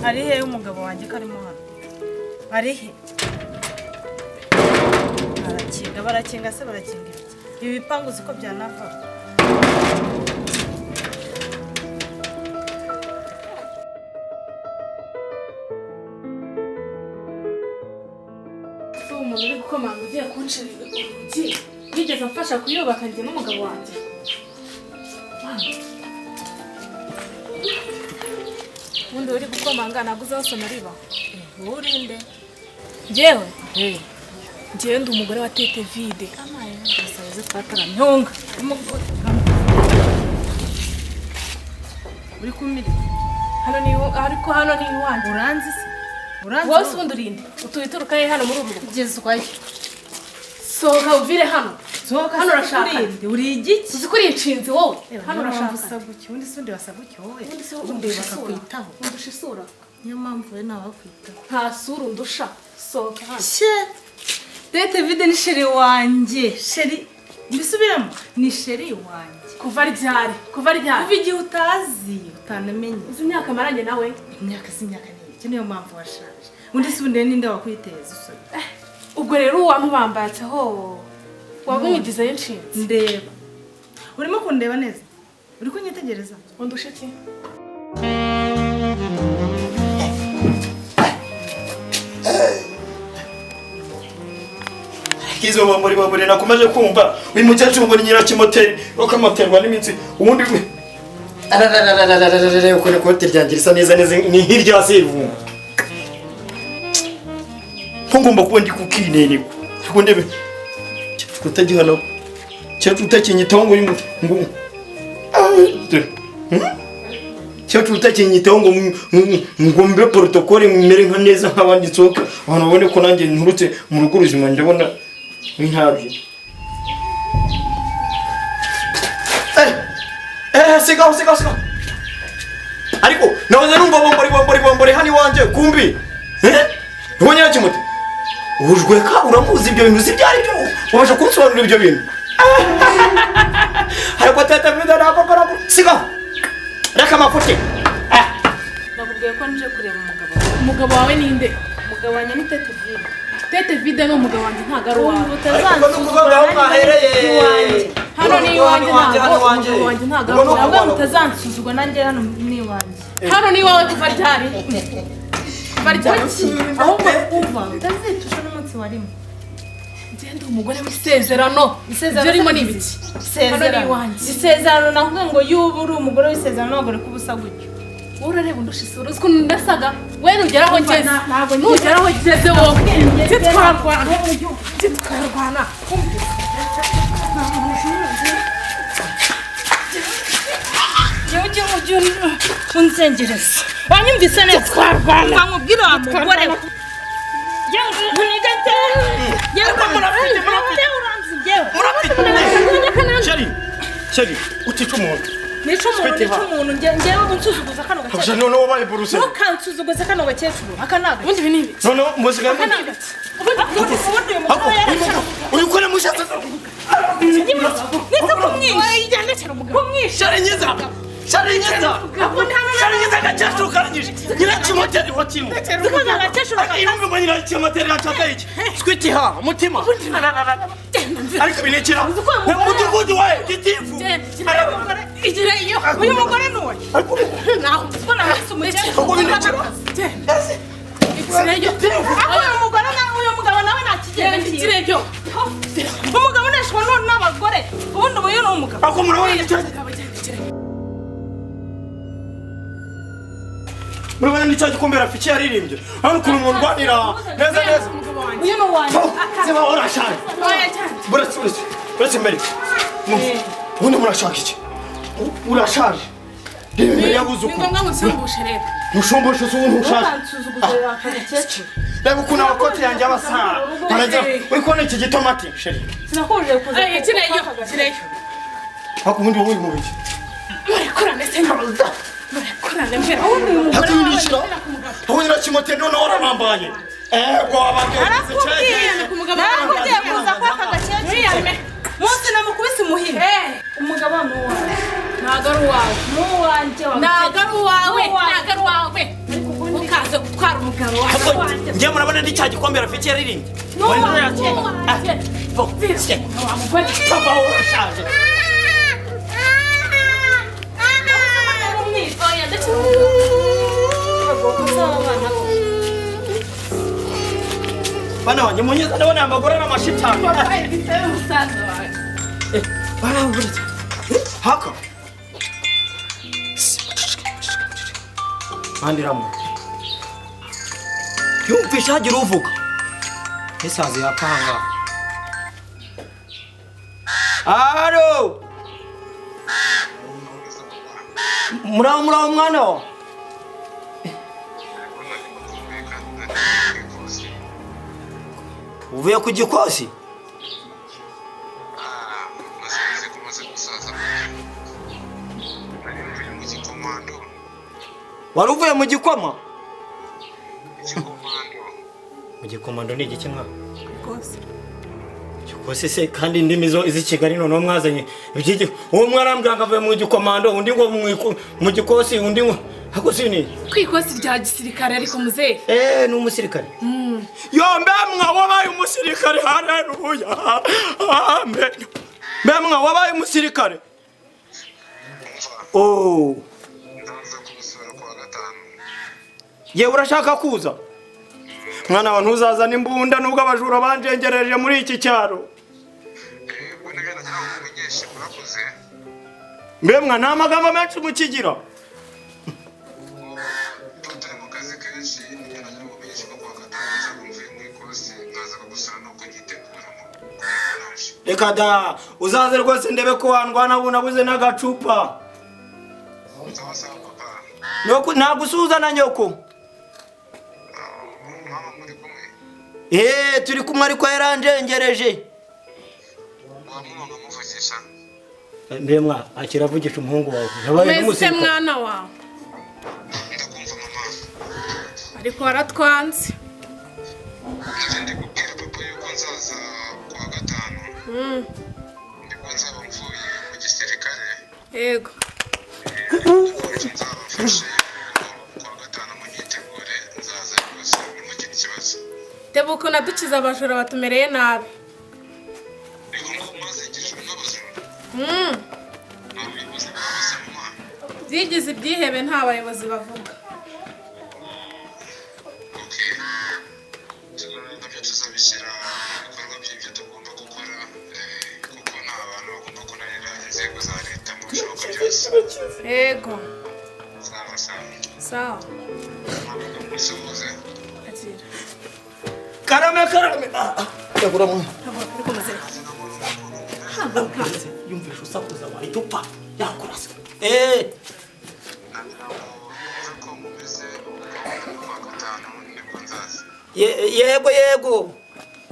ari he umugabo wanjye karimo hano ari he barakinga se barakinga ibi bipangu ziko byanava umuntu uri gukomanga ugiye kunshirira urugi yigeze amfasha kuyubaka njye n'umugabo wanjye ubundi uri gukomanga ntabwo uzasoma riba urinde njyewe njyewe ndi umugore wa tete vide asaze twataramyonga uri kumira hano ni ariko hano ni iwanjye uranzi se wowe se ubundi urinde utuye turukaye hano muri uru rugo kugeza ukwaye sohoka uvire hano hano urashaka uri igiki uzi ko uri inshinzi wowe hano urashaka usaguki undi sundi wasaguki wowe undi bakakwitaho undusha isura niyo mpamvu we nawe wakwitaho nta sura undusha sohoka hano tete vide ni sheri wanjye sheri mbisubiramo ni sheri wanjye kuva ryari kuva igihe utazi utanamenye uzi imyaka maranye nawe imyaka si imyaka n'iki niyo mpamvu washaje undi si ubundi ninde wakwiteza usore ubwo rero uwamubambatseho wamwigizeyo inshinzi ndeba urimo kundeba neza uri kunyitegereza undusha iki Kizo bamburi nakomeje kumva uyu mukecuru ngo ni nyirakimoteri ukamoterwa n'iminsi ubundi ukore kote ryanjye risa neza ni hirya sevu ngomba kuba ndi kukinene ko ndebe kutagihana cyacu utakinyitaho ngo cyacu utakinyitaho ngo mbe protocole mwimere nka neza nk'abandi nsohoka abantu babone ko nanjye nturutse mu rugo ruzima ndabona wintabye sigaho ariko nahoze numva bombori hano iwanjye kumbi niho nyirakimute ujweka uramuzi ibyo bintu zibyari byo wabasha kunsobanurira ibyo bintu ariko tete vide nakokora sigaho reka amafuti nakubwiye ko nje kureba umugabo wawe ninde umugabo wanjye ni tete vide tete vide ni umugabo wanjye ntabwo ari uwawe hano ni iwanjye ntabwo umugabo wanjye ntabwo ari uwawe mutazansuzugwa nanjye hano ni iwanjye hano ni iwawe kuva ryari ahubwo umva utazitusha n'umunsi warimo ngende umugore w'isezerano ibyo urimo ni ibiki isezerano navuga ngo yuba uri umugore w'isezerano ntabwo uri kubusa gutyo wowe urareba undusha isura uzi ukuntu ndasaga we nugeraho ngeze nugeraho ngeze wowe titwarwana ujye unzengereza wanyumvise neza twarwana nkubwira wa mugore Sheri utica umuntu nica umuntu ngewe unsuzuguza kano gakecuru noneho wabaye buruse ntukansuzuguze kano gakecuru akanaga ubundi ibi ni ibiki noneho muzika uyu ukora mushatse Sharingiza gachashuru karangije nyirakimoteri wakimu irumve ngo nyirakimoteri yachaka iki switi ha mutima ariko binekira mudugudu wae gitifu igira iyo uyu mugore nuwe naho mbona hasi umukecuru uko binekira ikireyo uyu mugore na uyu mugabo nawe nakigenda ikireyo umugabo nashwa none n'abagore ubundi uyu ni umugabo ako murabona icyaje murabona n'icyaje kumbera fiki yaririmbye hano ukuntu umuntu rwanira neza uyu ni wanjye ziba urashaka buretse mbere ubundi murashaka iki urashaje reba imbere yabuze ni ngombwa ngo usimbushe rero mushumbushe se ubu ntushaje ntukansuzuguzera akagekecuru reba ukuntu amakoti yanjye aba asa baragira uri kubona iki gitomati sheri sinakubujije kuza kireyo ariko ubundi wowe uri mu biki murekurane se murekurane mbere ariko yinjira aho nyirakimoteri noneho warabambaye narakubwiye kuza kwa akagekecuru munsi namukubise umuhini umugabo ni uwawe ntabwo ari uwawe ni uwanjye ntabwo ari uwawe ntabwo ari uwawe mugabo Ahubwo wanjye njye murabona ndi cya gikombe rafiki yaririmbye. Papa urashaje. oya ndetse Bana wanjye munyeza ndabona amagore n'amashitani. umusaza wawe Bana buretse. Haka. Bandiramu. Yumvisha hagira uvuga. Isazi yakanga. Alo. Muraho mwana wa. Uvuye ku gikosi? Wari uvuye mu gikoma? Mu gikomando ni igiki mwa? Gikosi se kandi indimi zo izi Kigali none mwazanye ibiki uwo mwarambwira ngo avuye mu gikomando undi ngo mu gikosi undi ngo hakosi ni kwikosi rya gisirikare ariko muzehe ni umusirikare yombe mwa wabaye umusirikare haleluya amen mwa wabaye umusirikare ndaza kumusura kwa gatanu. Yewe urashaka kuza mwana wa ntuzazana imbunda nubwo abajura banjengereje muri iki cyaro Ubona gana cyangwa umunyeshe murakoze. mwa nta magambo menshi mukigira Tutari mu kazi kenshi ngena cyangwa umunyeshe kwa gatanu zakumvuye muri kosi ndaza kugusura no kugitegura mu kunaje. reka da uzaze rwose ndebe ko wandwana bunabuze n'agacupa Sawa sawa papa. ntabwo usuhuza na nyoko Mama muri kumwe. turi kumwe ariko yaranjengereje Mama ngamufashisha. mwa akiravugisha umuhungu wawe yabaye mwese n'umusirikare mwana wawe Ndakumva mama. ariko waratwanze Ndi kubwira papa yuko nzaza kwa gatanu. Ndiko nzaba mvuye mu gisirikare. yego Nzabafashe kwa gatanu munyitegure nzaza rwose nimugire ikibazo. tebuko nadukiza abajura batumereye nabi Reka ngo mwazigishijwe n'abazungu. Abayobozi b'abasama. byigize ibyihebe nta bayobozi bavuga Okay. Nabyo tuzabishyira mu bikorwa by'ibyo tugomba gukora kuko nta bantu bagomba kunanira inzego za leta mu bishoboka byose. yego Sawa sawa. sawa Ntabwo musuhuze. akira karame yagura mu ariko muzehe yumvisha usakuza wahita upfa yakurasa Ko mumeze kwa gatanu nibwo nzaza. yego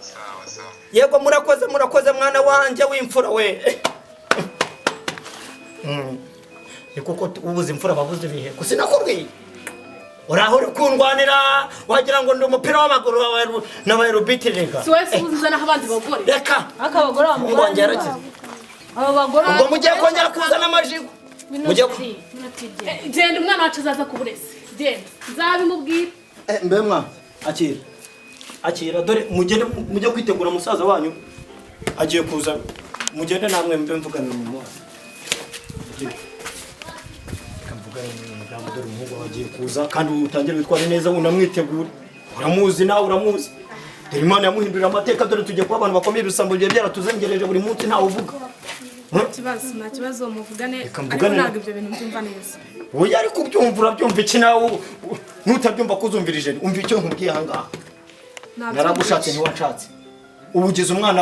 Sawa sawa. yego murakoze mwana wanjye w'imfura we ni kuko ubuze imfura babuze ibihe gusa nakubwiye uraho uri kundwanira wagira ngo ndi umupira w'amaguru n'abayerubitirega si wese uzana abandi bagore reka akabagore ngongera abo bagore ubwo mugiye kongera kuzana amajigo mujye genda umwana wacu azaza ku burezi genda nzabimubwira mwa akira dore mujye kwitegura musaza wanyu agiye kuza mugende namwe mbe mvuganira mu mwana dore umuhungu wagiye kuza kandi utangire witware neza unamwitegure uramuzi nawe uramuzi dore Imana yamuhindurira amateka dore tugiye kuba abantu bakomeye ibisambo bigiye byaratuzengereje buri munsi ntawe uvuga nta kibazo muvugane ariko ntabwo ibyo bintu mbyumva neza oya ariko ubyumva urabyumva iki nawe nutabyumva ko uzumvirije umva icyo nkubwiye aha ngaha naragushatse ntiwanshatse ubu ugize umwana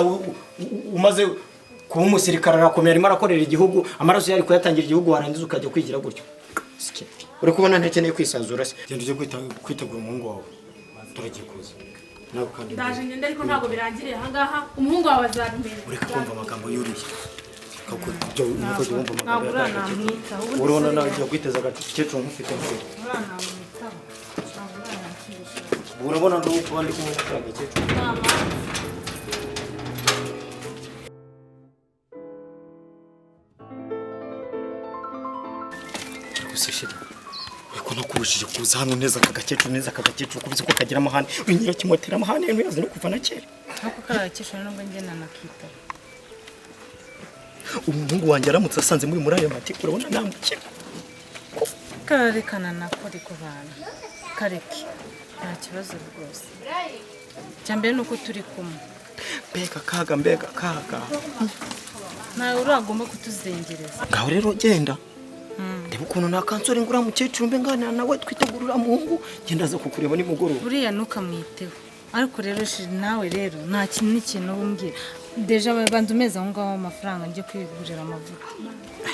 umaze kuba umusirikare arakomeye arimo arakorera igihugu amaraso yari kuyatangira igihugu warangiza ukajya kwigira gutyo uri kubona ntekeneye kwisazura se genda ujye kwitegura umuhungu wawe turagiye kuza nawe kandi ndaje ngende ariko ntabwo birangiriye aha ngaha umuhungu wawe azabimenya ureka kumva amagambo yuriye urabona nawe ugiye kwiteza agakecuru nk'ufite mbere urabona kuba ndi kumwe agakecuru gusa shira ko nakurushije kuza hano neza akagakecuru kubizi ko kagira amahane winyira kimotera amahane ntuyaze no kuva na kera ako karagakecuru nubwo ngena nakita umuhungu wanjye aramutse asanze muri ayo matiko urabona namukira kararekana nako ariko bana kareke nta kibazo rwose cyambere nuko turi kumwe mbega kaga nawe uragomba kutuzengereza ngaho rero genda ndeba ukuntu nakansore ngura mukecuru mbe nganira nawe twitegurira muhungu genda aza kukureba nimugoroba buriya ntukamwiteho ariko rero nawe rero nta kintu n'ikintu umbwira deja banza umeze aho ngaho amafaranga njye kwigurira amavuta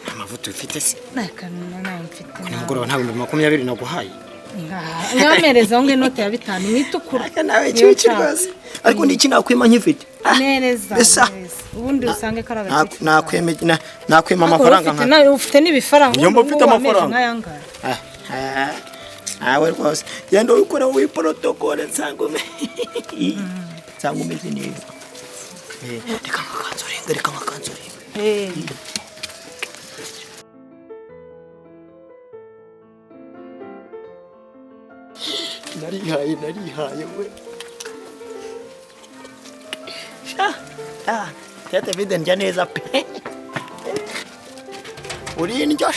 nta mavuta ufite se nawe mfite nimugoroba nta 20 naguhaye ngamereza aho inote ya 5 mwitukura nawe cyuki rwose ariko niki nakwima nkifite nereza ubundi usange karaga nakwima amafaranga nka ufite n'ibifaranga iyo mfite amafaranga awe rwose yendo ukora wi protocole nsangume umeze neza reka nkakanzore narihaye we tete vide ndya neza pe uri indyo